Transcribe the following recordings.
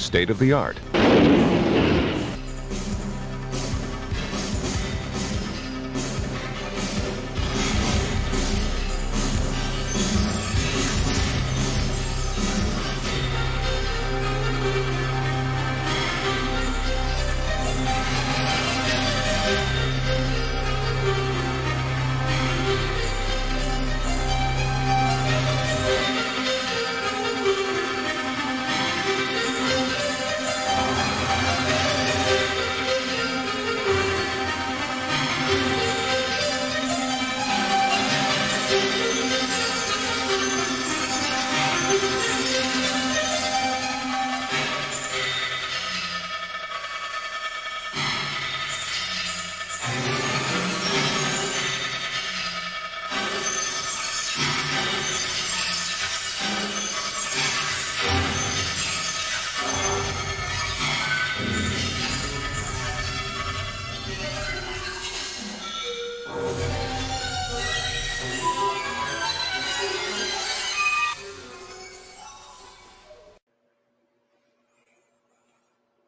state-of-the-art.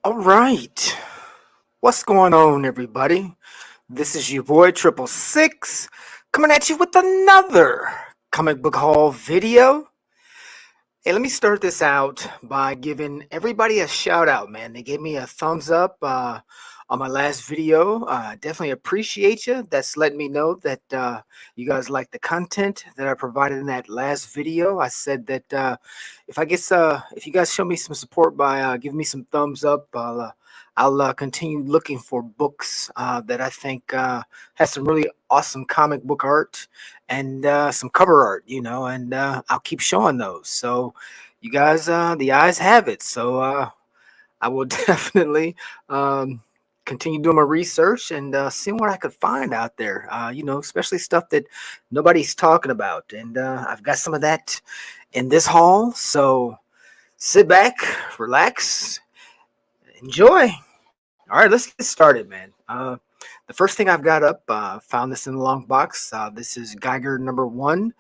All right. What's going on, everybody? This is your boy 666 coming at you with another comic book haul video. Hey, let me start this out by giving everybody a shout out, man. They gave me a thumbs up on my last video. Definitely appreciate you. That's letting me know that you guys like the content that I provided in that last video. I said that if you guys show me some support by giving me some thumbs up, I'll continue looking for books that I think has some really awesome comic book art and some cover art, and I'll keep showing those. So you guys, the eyes have it. So I will definitely continue doing my research and seeing what I could find out there, especially stuff that nobody's talking about. And I've got some of that in this haul. So sit back, relax, enjoy. All right, let's get started, man. The first thing I've got up, found this in the long box. This is Geiger #1.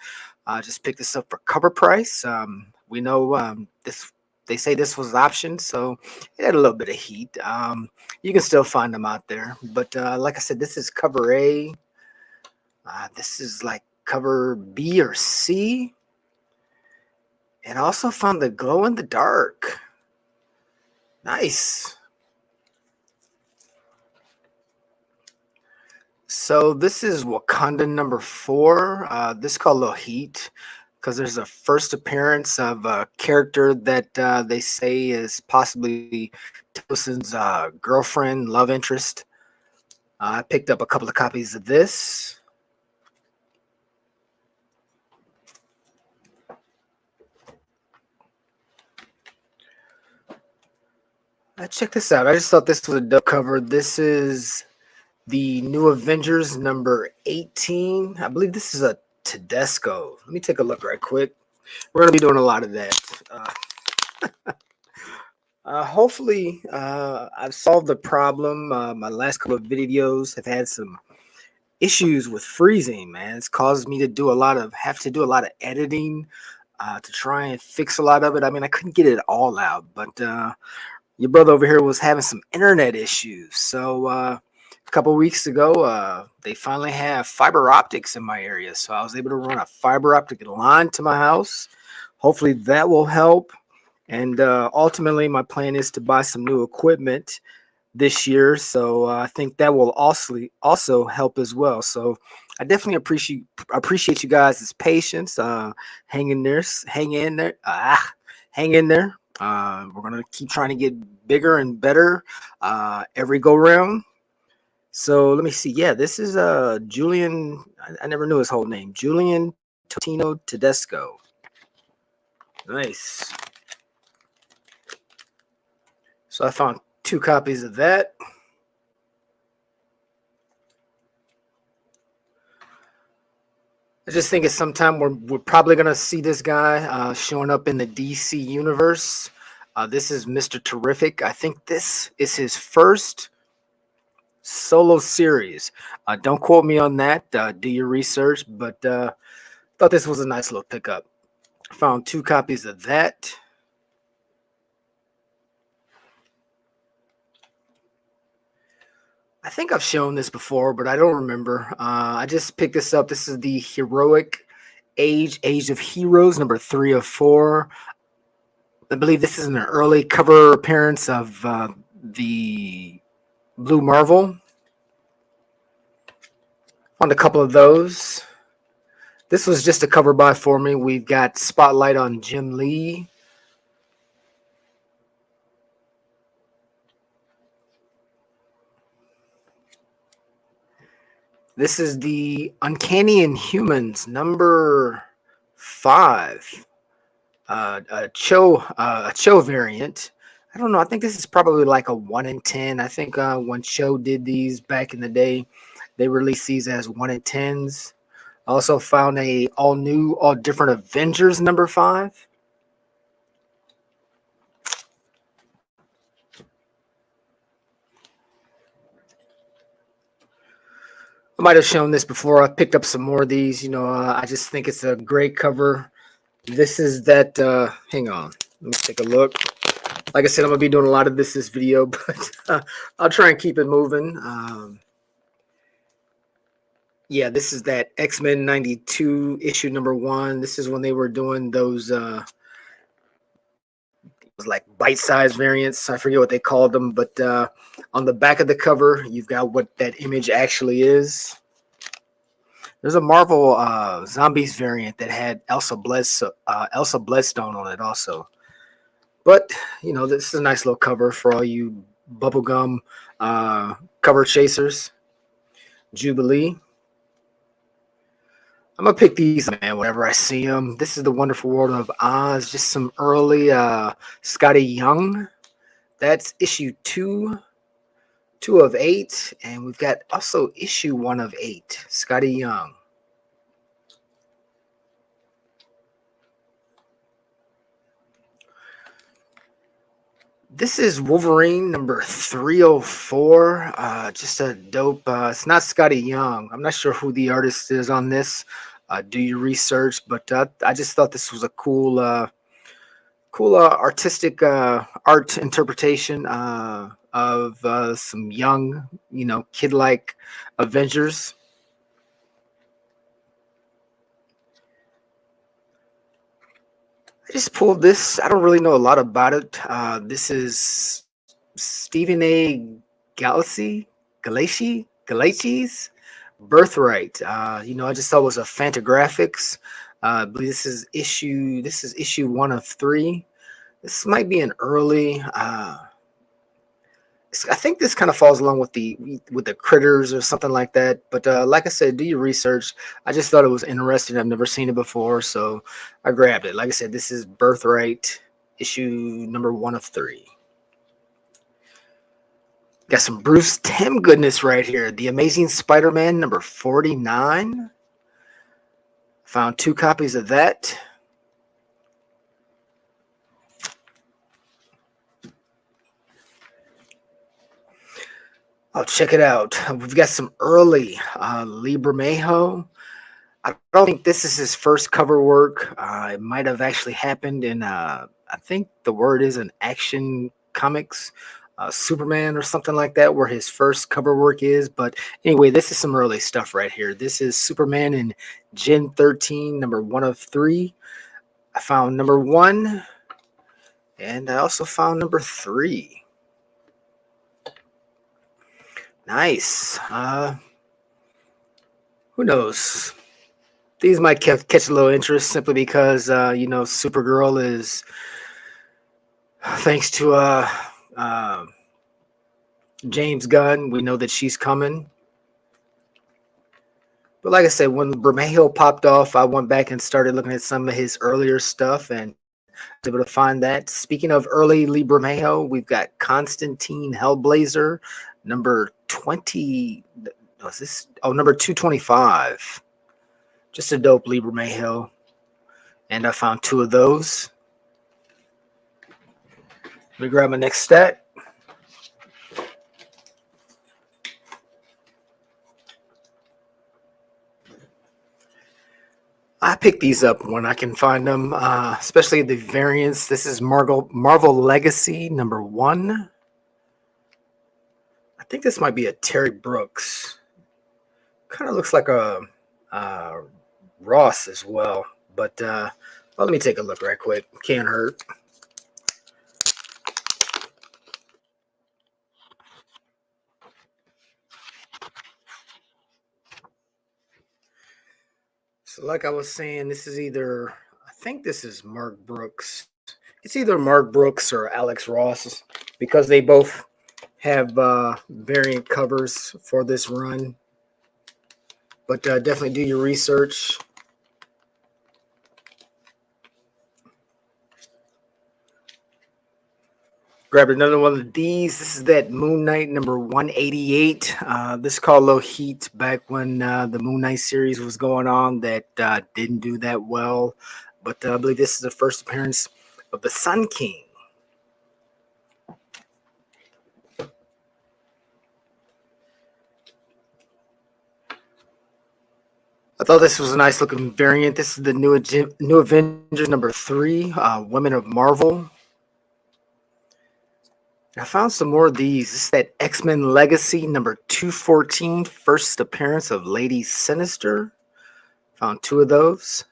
Just picked this up for cover price. We know this. They say this was option, so it had a little bit of heat. You can still find them out there, but like I said, this is cover A. This is like cover B or C, and I also found the glow in the dark. Nice. So this is Wakanda #4. This is called Little Heat because there's a first appearance of a character that they say is possibly Tosin's girlfriend, love interest. I picked up a couple of copies of this. Check this out. I just thought this was a dope cover. This is the New Avengers #18. I believe this is a Tedesco. Let me take a look right quick. We're going to be doing a lot of that. Hopefully, I've solved the problem. My last couple of videos have had some issues with freezing, man. It's caused me to have to do a lot of editing to try and fix a lot of it. I mean, I couldn't get it all out, but your brother over here was having some internet issues. So a couple weeks ago, they finally have fiber optics in my area. So I was able to run a fiber optic line to my house. Hopefully that will help. And ultimately, my plan is to buy some new equipment this year. So I think that will also help as well. So I definitely appreciate you guys' patience. Hang in there. Hang in there. We're going to keep trying to get bigger and better every go round. So let me see. Yeah, this is Julian. I never knew his whole name. Julian Totino Tedesco. Nice. So I found 2 copies of that. I just think at some time we're probably going to see this guy showing up in the DC universe. This is Mr. Terrific. I think this is his first solo series. Don't quote me on that. Do your research, but thought this was a nice little pickup. Found 2 copies of that. I think I've shown this before, but I don't remember. I just picked this up. This is the Heroic Age of Heroes, number 3 of 4. I believe this is an early cover appearance of the Blue Marvel. On a couple of those. This was just a cover by for me. We've got Spotlight on Jim Lee. This is the Uncanny Inhumans, number 5. A Cho variant. I don't know. I think this is probably like a 1 in 10. I think when Cho did these back in the day, they released these as 1 in 10s. I also found a all new, all different Avengers number 5. I might have shown this before. I picked up some more of these. I just think it's a great cover. This is that. Hang on. Let me take a look. Like I said, I'm going to be doing a lot of this video, but I'll try and keep it moving. Yeah, this is that X-Men 92 issue number 1. This is when they were doing those like bite-sized variants. I forget what they called them, but on the back of the cover, you've got what that image actually is. There's a Marvel Zombies variant that had Elsa Bloodstone on it also. But, this is a nice little cover for all you bubblegum cover chasers. Jubilee. I'm going to pick these, man, whenever I see them. This is the Wonderful World of Oz. Just some early Scotty Young. That's issue 2 of 8. And we've got also issue 1 of 8, Scotty Young. This is Wolverine number 304. Just a dope. It's not Scotty Young. I'm not sure who the artist is on this. Do your research, but I just thought this was a cool artistic art interpretation of some young, kid-like Avengers. I just pulled this. I don't really know a lot about it. This is Stephen A. Galachi's Birthright. I just thought it was a Fantagraphics. I believe this is issue 1 of 3. This might be an early. I think this kind of falls along with the Critters or something like that. But like I said, do your research. I just thought it was interesting. I've never seen it before, so I grabbed it. Like I said, this is Birthright, issue number 1 of 3. Got some Bruce Timm goodness right here. The Amazing Spider-Man number 49. Found 2 copies of that. Oh, check it out. We've got some early Lee Bermejo. I don't think this is his first cover work. It might have actually happened in, I think the word is an Action Comics, Superman or something like that, where his first cover work is. But anyway, this is some early stuff right here. This is Superman in Gen 13, number 1 of 3. I found number 1, and I also found number 3. Nice. Who knows? These might catch a little interest simply because, Supergirl is, thanks to James Gunn, we know that she's coming. But like I said, when Bermejo popped off, I went back and started looking at some of his earlier stuff and was able to find that. Speaking of early Lee Bermejo, we've got Constantine Hellblazer, number 20. Was this? Oh, number 225. Just a dope Lee Bermejo. And I found 2 of those. Let me grab my next stack. I pick these up when I can find them, especially the variants. This is Marvel Legacy number 1. I think this might be a Terry Brooks. Kind of looks like a Ross as well. But well, let me take a look right quick. Can't hurt. So like I was saying, this is either, I think this is Mark Brooks. It's either Mark Brooks or Alex Ross because they both have variant covers for this run. But definitely do your research. Grabbed another one of these. This is that Moon Knight number 188. This caught a little heat back when the Moon Knight series was going on that didn't do that well. But I believe this is the first appearance of the Sun King. I thought this was a nice looking variant. This is the new Avengers number 3, Women of Marvel. I found some more of these. This is that X-Men Legacy number 214, first appearance of Lady Sinister. Found 2 of those.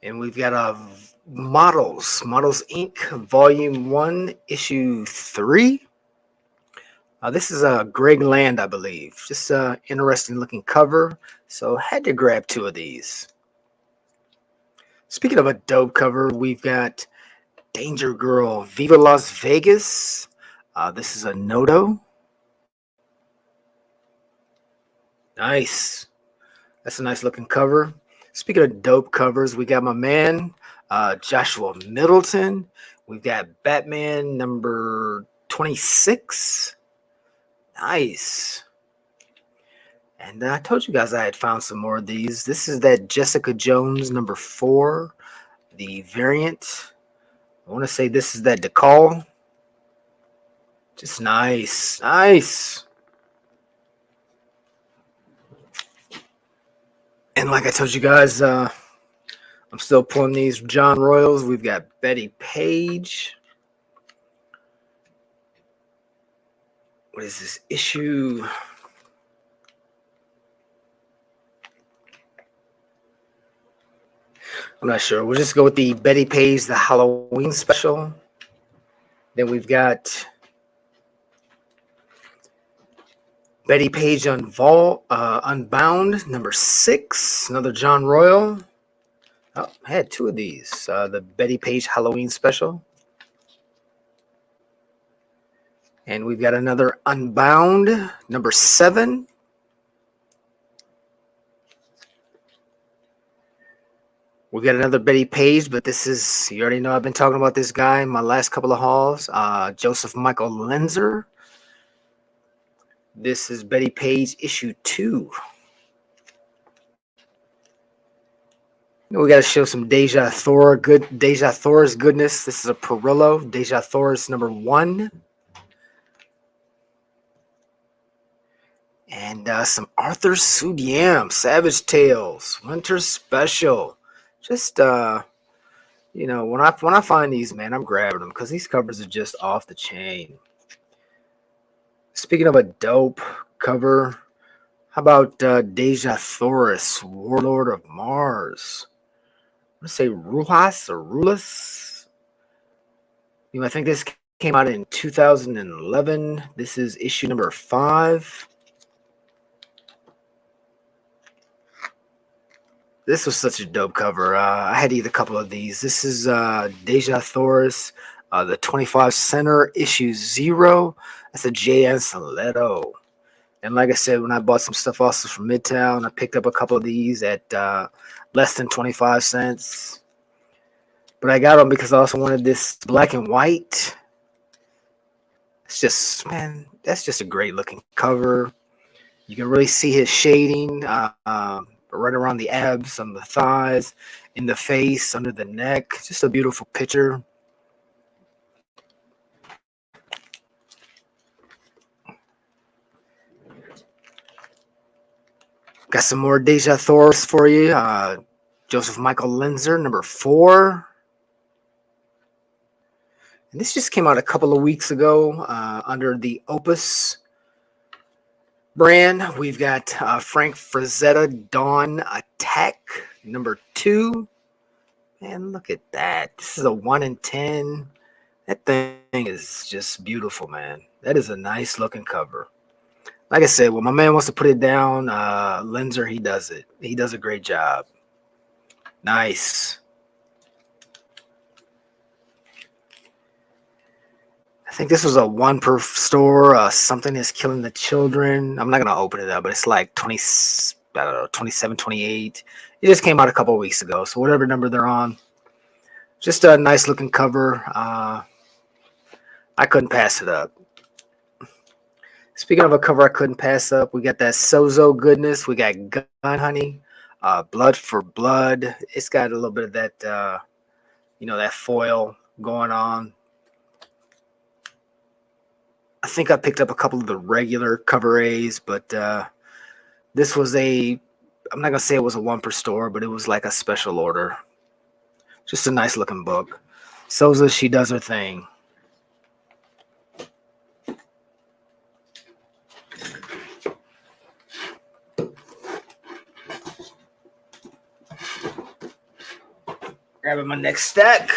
And we've got Models Inc. Volume 1, Issue 3. This is a Greg Land, I believe. Just an interesting looking cover. So had to grab 2 of these. Speaking of a dope cover, we've got Danger Girl Viva Las Vegas. This is a Noto. Nice. That's a nice looking cover. Speaking of dope covers, we got my man, Joshua Middleton. We've got Batman number 26. Nice. And I told you guys I had found some more of these. This is that Jessica Jones number 4, the variant. I want to say this is that DeCall. Just nice. Nice. And like I told you guys, I'm still pulling these John Royals. We've got Betty Page. What is this issue? I'm not sure. We'll just go with the Betty Page, the Halloween special. Then we've got Betty Page Unbound, number 6. Another John Royal. Oh, I had 2 of these. The Betty Page Halloween special. And we've got another Unbound, number 7. We got another Betty Page, but this is, you already know I've been talking about this guy in my last couple of hauls. Joseph Michael Lenzer. This is Betty Page issue 2. We got to show some Deja Thor, Deja Thor's goodness. This is a Perillo, Deja Thor's number 1. And some Arthur Sudhiam, Savage Tales, Winter Special. Just you know, when I find these, man, I'm grabbing them because these covers are just off the chain. Speaking of a dope cover, how about Deja Thoris, Warlord of Mars? I'm gonna say Rulas or Rulas. You know, I think this came out in 2011. This is issue number 5. This was such a dope cover. I had to eat a couple of these. This is Deja Thoris, the 25 center, issue 0. That's a J.N. Soletto. And like I said, when I bought some stuff also from Midtown, I picked up a couple of these at less than 25 cents. But I got them because I also wanted this black and white. It's just, man, that's just a great looking cover. You can really see his shading. Right around the abs, on the thighs, in the face, under the neck. Just a beautiful picture. Got some more Deja Thoris for you. Joseph Michael Lenzer, number 4. And this just came out a couple of weeks ago under the Opus brand. We've got Frank Frazetta Dawn Attack number 2. Man, look at that. This is a 1 in 10. That thing is just beautiful, man. That is a nice looking cover. Like I said, when my man wants to put it down, Lenzer, he does it. He does a great job. Nice. I think this was a 1 per store. Something is killing the children. I'm not going to open it up, but it's like 20, I don't know, 27, 28. It just came out a couple of weeks ago. So whatever number they're on. Just a nice looking cover. I couldn't pass it up. Speaking of a cover I couldn't pass up, we got that Sozo goodness. We got Gun Honey, Blood for Blood. It's got a little bit of that, that foil going on. I think I picked up a couple of the regular cover A's, but this was I'm not going to say it was a 1 per store, but it was like a special order. Just a nice looking book. Soza, she does her thing. Grabbing my next stack.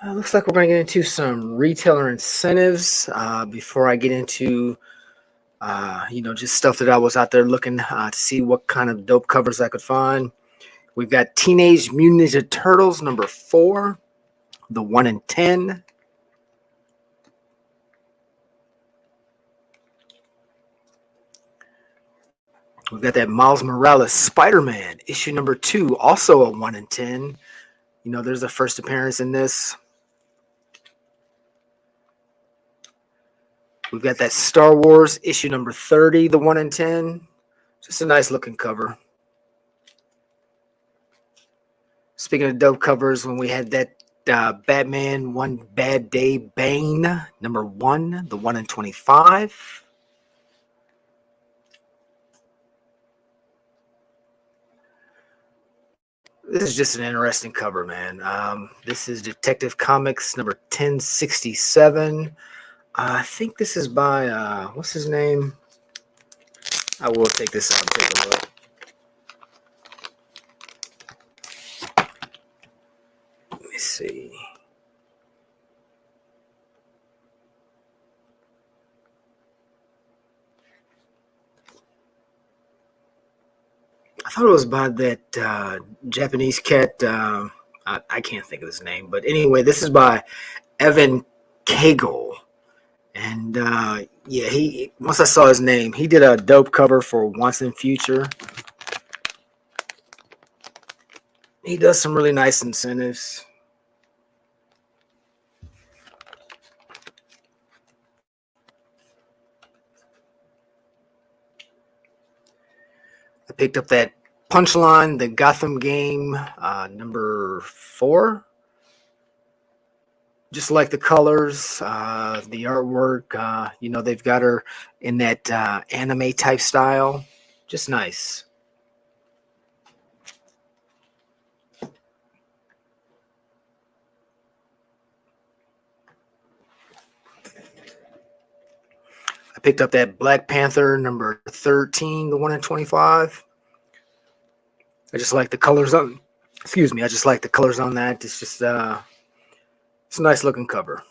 Looks like we're going to get into some retailer incentives before I get into, just stuff that I was out there looking to see what kind of dope covers I could find. We've got Teenage Mutant Ninja Turtles number 4, the 1 in 10. We've got that Miles Morales Spider-Man issue number 2, also a 1 in 10. There's a first appearance in this. We've got that Star Wars issue number 30, the 1 in 10. Just a nice looking cover. Speaking of dope covers, when we had that Batman One Bad Day Bane number 1, the 1 in 25. This is just an interesting cover, man. This is Detective Comics number 1067. I think this is by, what's his name? I will take this out and take a look. Let me see. I thought it was by that Japanese cat. I can't think of his name. But anyway, this is by Evan Cagle. And once I saw his name, he did a dope cover for Once and Future. He does some really nice incentives. I picked up that Punchline, the Gotham game, number 4. Just like the colors, the artwork, they've got her in that anime type style. Just nice. I picked up that Black Panther number 13, the 1 in 25. I just like the colors on. I just like the colors on that. It's just it's a nice looking cover.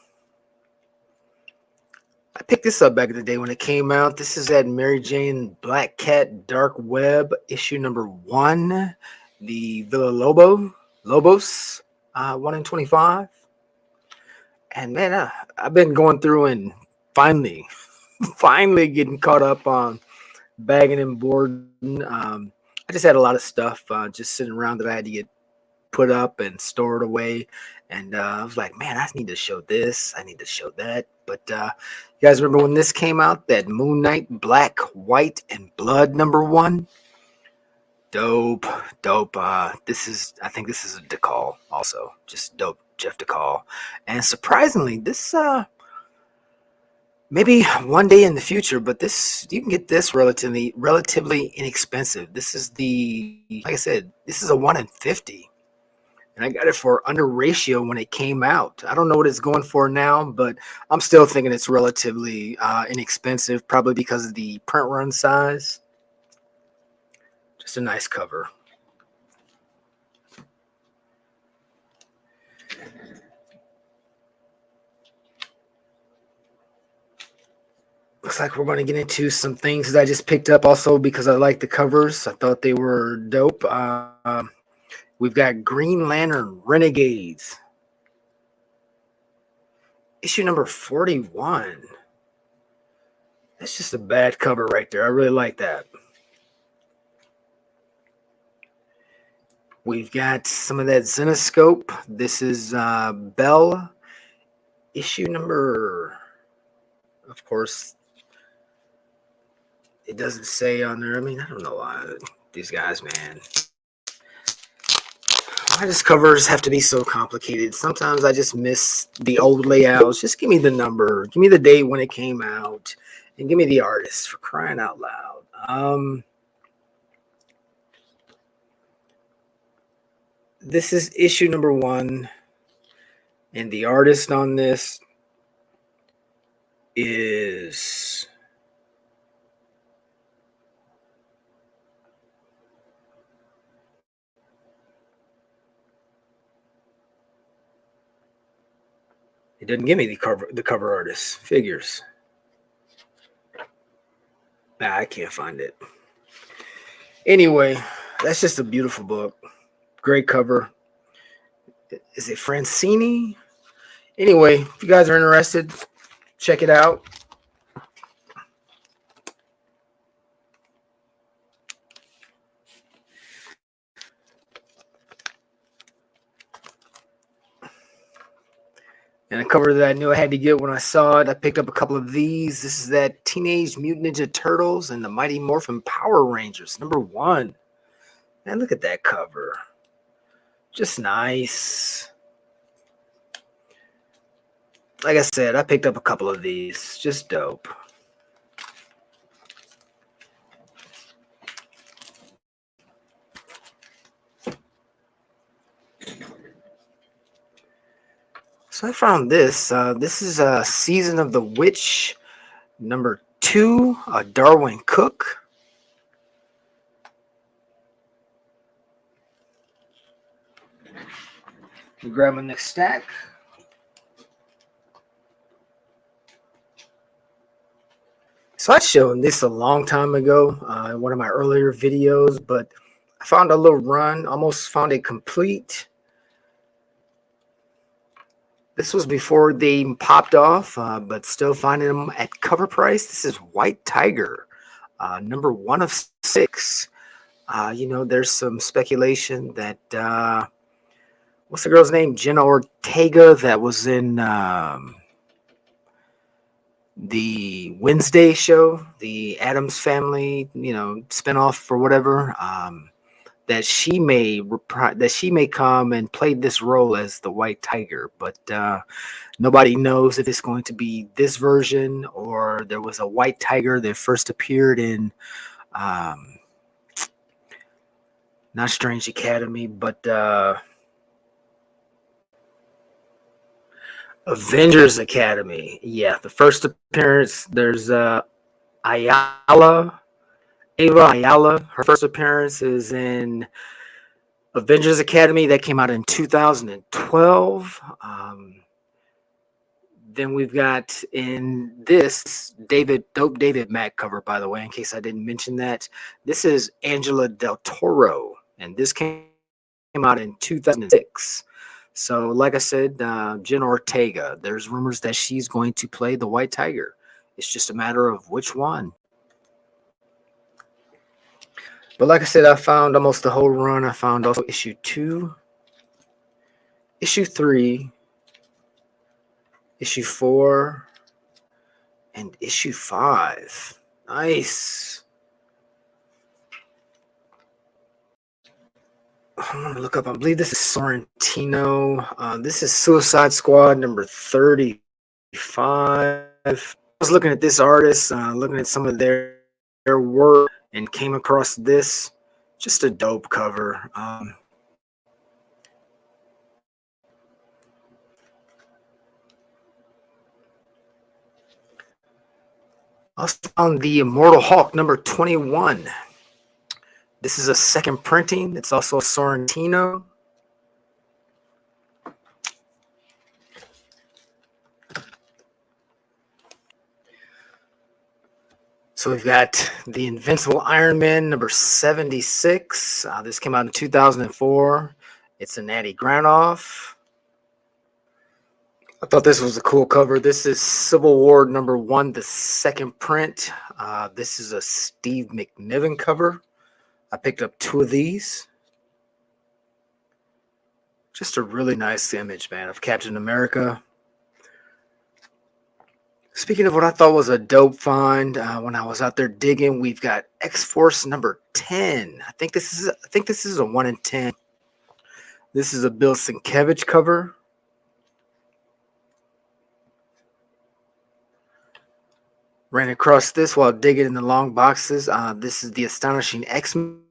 I picked this up back in the day when it came out. This is that Mary Jane Black Cat Dark Web issue number 1, the Lobos 1 in 25. And man, I've been going through and finally getting caught up on bagging and boarding. I just had a lot of stuff just sitting around that I had to get put up and stored away. And I was like, man, I need to show this. I need to show that. But you guys remember when this came out? That Moon Knight Black, White, and Blood number 1? Dope. I think this is a DeCall also. Just dope Jeff DeCall. And surprisingly, this Maybe one day in the future, but this you can get this relatively inexpensive. This is like I said, this is a 1 in 50. And I got it for under ratio when it came out. I don't know what it's going for now, but I'm still thinking it's relatively inexpensive, probably because of the print run size. Just a nice cover. Looks like we're going to get into some things that I just picked up also because I like the covers. I thought they were dope. We've got Green Lantern Renegades. Issue number 41. That's just a bad cover right there. I really like that. We've got some of that Zenoscope. This is Bell. Issue number, of course, it doesn't say on there. I mean, I don't know why these guys, man. Why does covers have to be so complicated? Sometimes I just miss the old layouts. Just give me the number. Give me the date when it came out. And give me the artist, for crying out loud. This is issue number 1. And the artist on this is... It doesn't give me the cover artist figures. Nah, I can't find it. Anyway, that's just a beautiful book. Great cover. Is it Francini? Anyway, if you guys are interested, check it out. And a cover that I knew I had to get when I saw it. I picked up a couple of these. This is that Teenage Mutant Ninja Turtles and the Mighty Morphin Power Rangers, number 1. Man, look at that cover. Just nice. Like I said, I picked up a couple of these. Just dope. So I found this. This is Season of the Witch, number 2, Darwin Cook. We'll grab my next stack. So I showed this a long time ago in one of my earlier videos, but I found a little run, almost found it complete. This was before they popped off, but still finding them at cover price. This is White Tiger, number 1 of 6. You know, there's some speculation that, what's the girl's name? Jenna Ortega, that was in the Wednesday show, the Addams Family, you know, spinoff or whatever. That she may come and play this role as the White Tiger, but nobody knows if it's going to be this version or there was a White Tiger that first appeared in not Strange Academy, but Avengers Academy. Yeah, the first appearance. There's Ava Ayala. Her first appearance is in Avengers Academy. That came out in 2012. Then we've got in this Dope David Mack cover, by the way, in case I didn't mention that. This is Angela Del Toro, and this came out in 2006. So, like I said, Jen Ortega, there's rumors that she's going to play the White Tiger. It's just a matter of which one. But like I said, I found almost the whole run. I found also issue 2, issue 3, issue 4, and issue 5. Nice. I'm going to look up. I believe this is Sorrentino. This is Suicide Squad number 35. was looking at this artist, looking at some of their work, and came across this. Just a dope cover. Also found the Immortal Hulk number 21. This is a second printing. It's also a Sorrentino. So we've got the Invincible Iron Man number 76. This came out in 2004. It's a Natty Granov. I thought this was a cool cover. This is Civil War number 1, the second print. This is a Steve McNiven cover. I picked up 2 of these. Just a really nice image, man, of Captain America. Speaking of what I thought was a dope find, when I was out there digging, we've got X-Force number 10. I think this is a 1 in 10. This is a Bill Sienkiewicz cover. Ran across this while digging in the long boxes. This is the Astonishing X-Men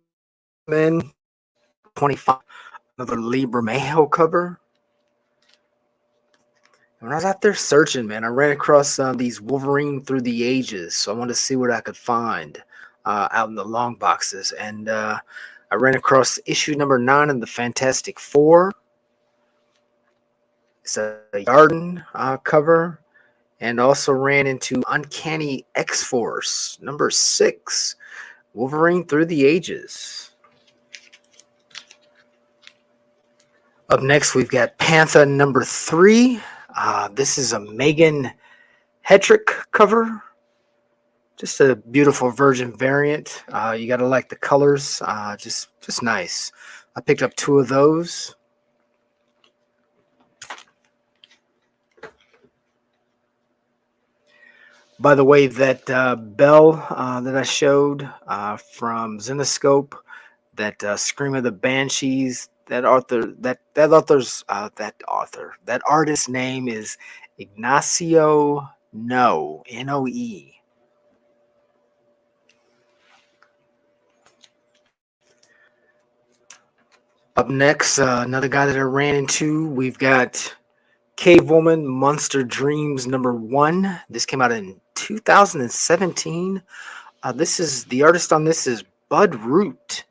25. Another Lee Bermejo cover. When I was out there searching, man, I ran across these Wolverine Through the Ages. So I wanted to see what I could find out in the long boxes. And I ran across issue number 9 of the Fantastic Four. It's a Yarden cover. And also ran into Uncanny X-Force number 6. Wolverine Through the Ages. Up next, we've got Panther number 3. This is a Megan Hetrick cover. Just a beautiful Virgin variant. You gotta like the colors. Just nice. I picked up 2 of those. By the way, that bell that I showed from Zenoscope, that Scream of the Banshees, that artist's name is Ignacio Noe, Noe. Up next, another guy that I ran into, we've got Cave Woman Monster Dreams number 1. This came out in 2017. This is the artist on this is Bud Root.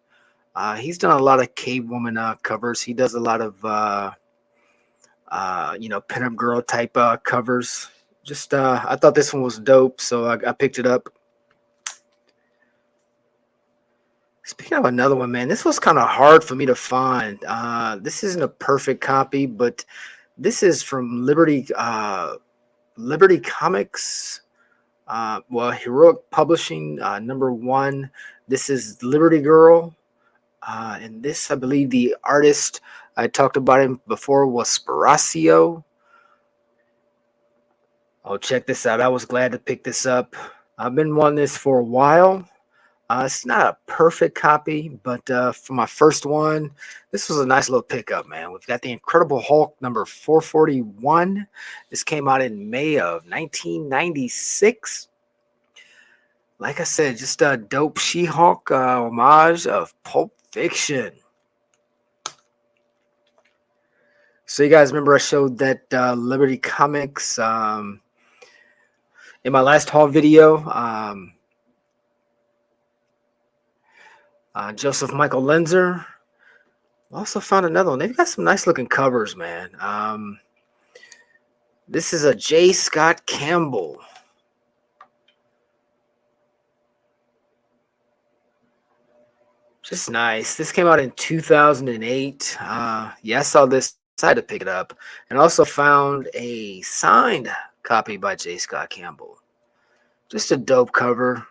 He's done a lot of Cave Woman covers. He does a lot of pinup girl type covers. Just I thought this one was dope, so I picked it up. Speaking of another one, man, this was kind of hard for me to find. This isn't a perfect copy, but this is from Liberty Comics. Heroic Publishing number 1. This is Liberty Girl. And this, I believe, the artist I talked about him before was Sparacio. Oh, check this out. I was glad to pick this up. I've been wanting this for a while. It's not a perfect copy, but for my first one, this was a nice little pickup, man. We've got the Incredible Hulk number 441. This came out in May of 1996. Like I said, just a dope She-Hulk homage of Pulp Fiction. So you guys remember I showed that Liberty Comics in my last haul video. Joseph Michael Lenzer. Also found another one. They've got some nice looking covers, man. This is a J. Scott Campbell. Just nice. This came out in 2008. I saw this. I had to pick it up. And also found a signed copy by J. Scott Campbell. Just a dope cover.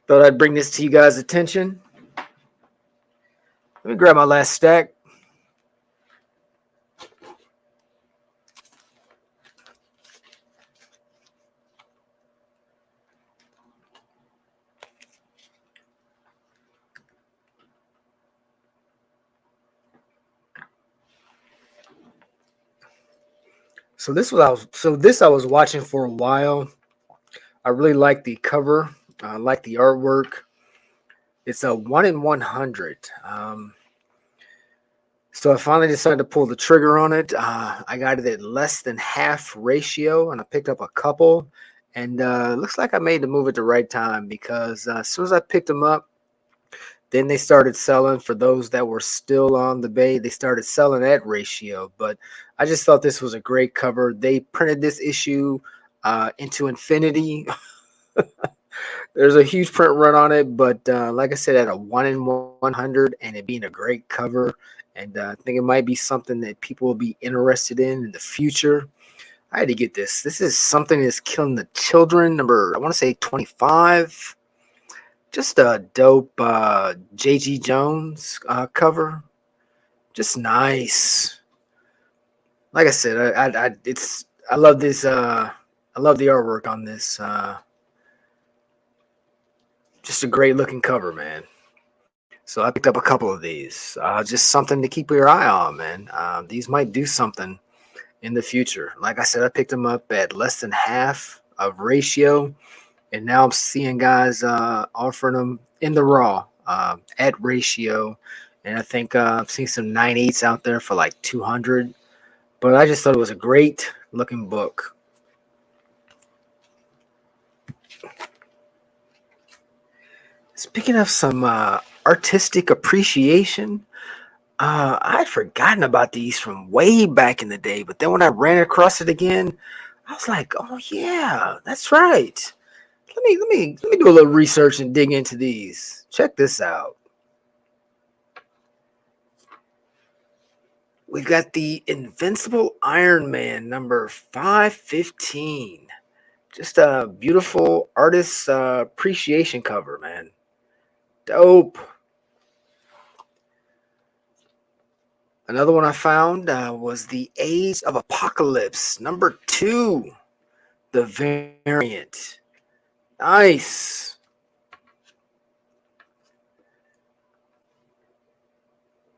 Thought I'd bring this to you guys' attention. Let me grab my last stack. This I was watching for a while. I really like the cover. I like the artwork. It's a 1 in 100. So I finally decided to pull the trigger on it. I got it at less than half ratio, and I picked up a couple. And looks like I made the move at the right time because as soon as I picked them up, then they started selling. For those that were still on the bay, they started selling at ratio. But I just thought this was a great cover. They printed this issue into infinity. There's a huge print run on it, but like I said, at a 1 in 100, and it being a great cover, and I think it might be something that people will be interested in the future. I had to get this. This is Something That's Killing the Children, number, I want to say 25. Just a dope J.G. Jones cover. Just nice. Like I said, I love this. I love the artwork on this. Just a great looking cover, man. So I picked up a couple of these. Just something to keep your eye on, man. These might do something in the future. Like I said, I picked them up at less than half of ratio, and now I'm seeing guys offering them in the raw at ratio. And I think I've seen some 9/8s out there for like 200. But I just thought it was a great looking book. Speaking of some artistic appreciation, I'd forgotten about these from way back in the day, but then when I ran across it again, I was like, "Oh yeah, that's right. Let me do a little research and dig into these. Check this out. We got the Invincible Iron Man number 515. Just a beautiful artist appreciation cover, man. Dope. Another one I found was the Age of Apocalypse, number 2, the variant. Nice.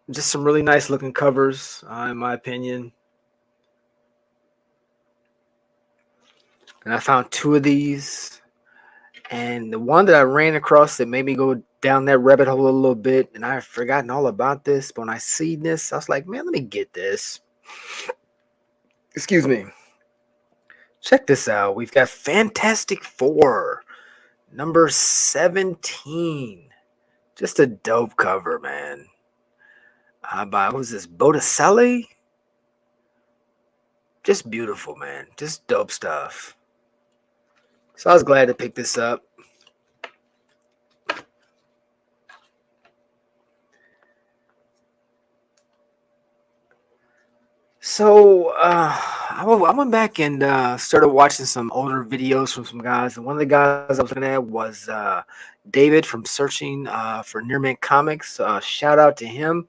Just some really nice looking covers, in my opinion. And I found 2 of these. And the one that I ran across that made me go down that rabbit hole a little bit, and I've forgotten all about this, but when I see this, I was like, man, let me get this. Excuse me. Check this out. We've got Fantastic Four, number 17. Just a dope cover, man. By, who's this? Botticelli? Just beautiful, man. Just dope stuff. So I was glad to pick this up. So I went back and started watching some older videos from some guys, and one of the guys I was looking at was David from Searching for Near Mint Comics. Shout out to him.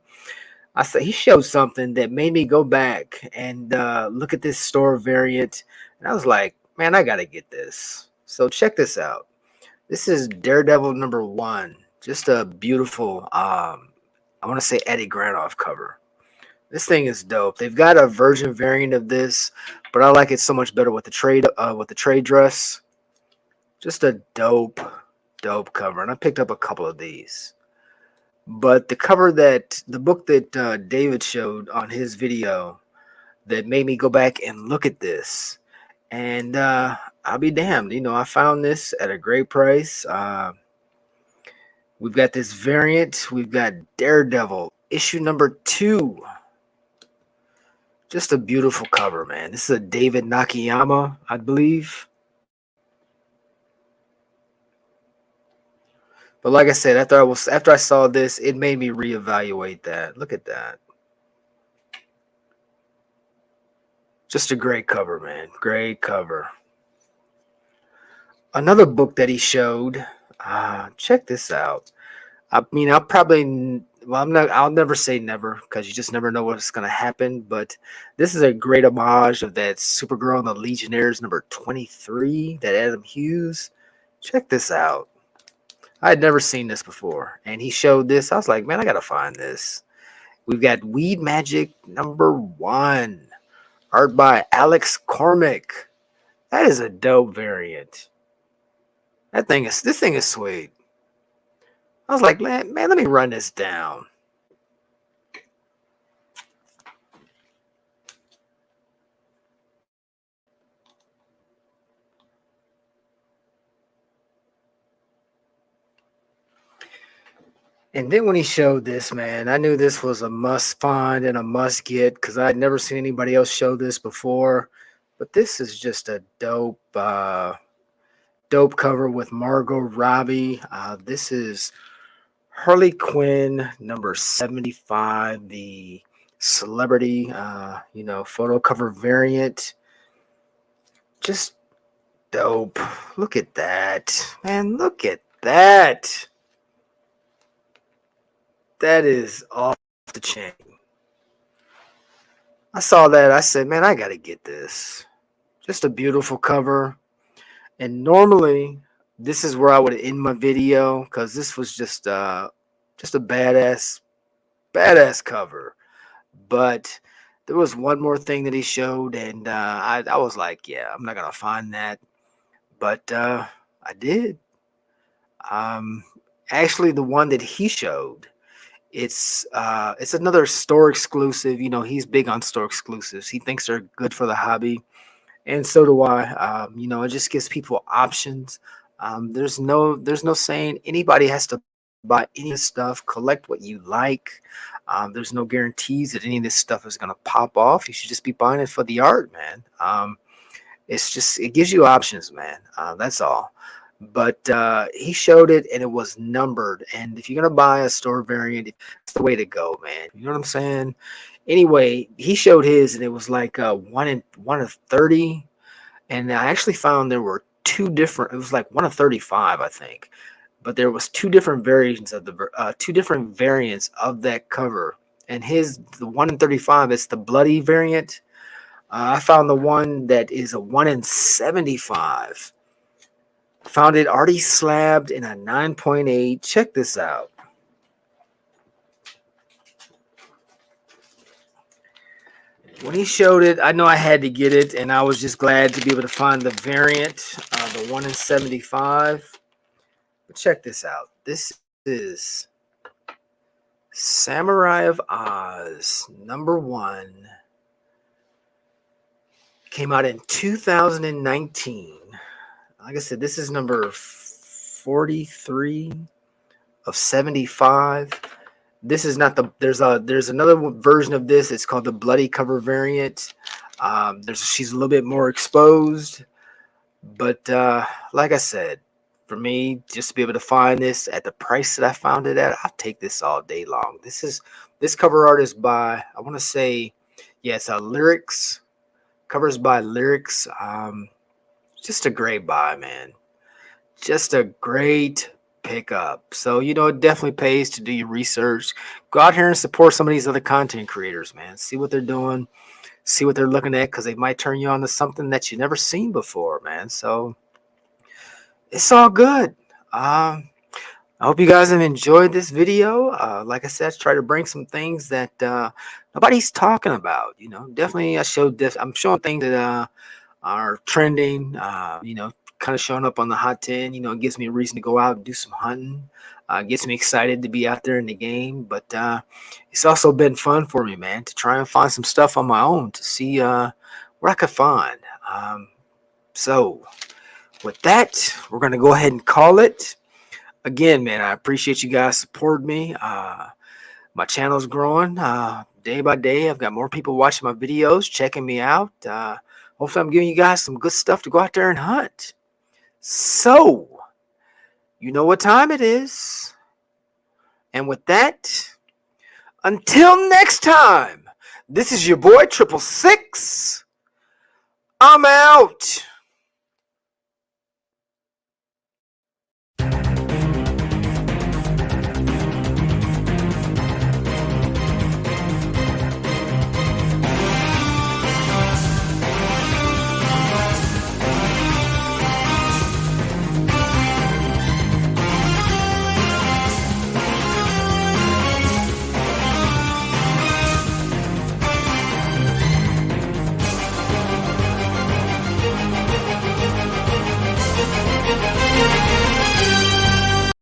I said he showed something that made me go back and look at this store variant, and I was like, man, I gotta get this. So check this out. This is Daredevil number 1. Just a beautiful, I want to say Eddie Granov cover. This thing is dope. They've got a version variant of this, but I like it so much better with the trade dress. Just a dope cover, and I picked up a couple of these. But the book that David showed on his video that made me go back and look at this, and I'll be damned. I found this at a great price. We've got this variant. We've got Daredevil issue number 2. Just a beautiful cover, man. This is a David Nakayama, I believe. But like I said, after I saw this, it made me reevaluate that. Look at that. Just a great cover, man. Great cover. Another book that he showed. Check this out. I mean, I'll never say never, because you just never know what's going to happen. But this is a great homage of that Supergirl and the Legionnaires number 23, that Adam Hughes. Check this out. I had never seen this before, and he showed this. I was like, man, I got to find this. We've got Weed Magic number 1. Art by Alex Cormick. That is a dope variant. This thing is sweet. I was like, man, let me run this down. And then when he showed this, man, I knew this was a must find and a must get because I had never seen anybody else show this before. But this is just a dope, dope cover with Margot Robbie. This is Harley Quinn number 75, the celebrity, photo cover variant. Just dope. Look at that, man. Look at that. That is off the chain. I saw that. I said, man, I got to get this. Just a beautiful cover. And normally, this is where I would end my video because this was just a badass cover. But there was one more thing that he showed, and I was like, yeah, I'm not gonna find that. But I did. Actually, the one that he showed. It's another store exclusive. You know, he's big on store exclusives. He thinks they're good for the hobby, and so do I. It just gives people options. There's no saying anybody has to buy any of this stuff. Collect what you like. There's no guarantees that any of this stuff is gonna pop off. You should just be buying it for the art, man. It gives you options, man. That's all. But he showed it and it was numbered. And if you're gonna buy a store variant, it's the way to go, man. You know what I'm saying? Anyway, he showed his and it was like one of 30. And I actually found there were two different. It was like 1 of 35, I think. But there was two different variants of that cover. And the 1 in 35 is the bloody variant. I found the one that is a 1 in 75. Found it already slabbed in a 9.8. Check this out. When he showed it, I know I had to get it, and I was just glad to be able to find the variant, the 1 in 75. But check this out. This is Samurai of Oz, number 1. Came out in 2019. Like I said, this is number 43 of 75. This is not there's another version of this. It's called the bloody cover variant. She's a little bit more exposed, but like I said, for me, just to be able to find this at the price that I found it at, I'll take this all day long. This cover art is by, I want to say, yeah, it's Lyrics. Covers by Lyrics. Just a great buy, man. Just a great pickup. So, it definitely pays to do your research. Go out here and support some of these other content creators, man. See what they're doing. See what they're looking at because they might turn you on to something that you've never seen before, man. So, it's all good. I hope you guys have enjoyed this video. Like I said, try to bring some things that nobody's talking about. Definitely I'm showing things that are trending, kind of showing up on the hot 10. It gives me a reason to go out and do some hunting. Gets me excited to be out there in the game. But it's also been fun for me, man, to try and find some stuff on my own to see what I could find. So with that, we're going to go ahead and call it. Again, man, I appreciate you guys supporting me. My channel's growing day by day. I've got more people watching my videos, checking me out. Hopefully I'm giving you guys some good stuff to go out there and hunt. So, you know what time it is. And with that, until next time, this is your boy 666. I'm out.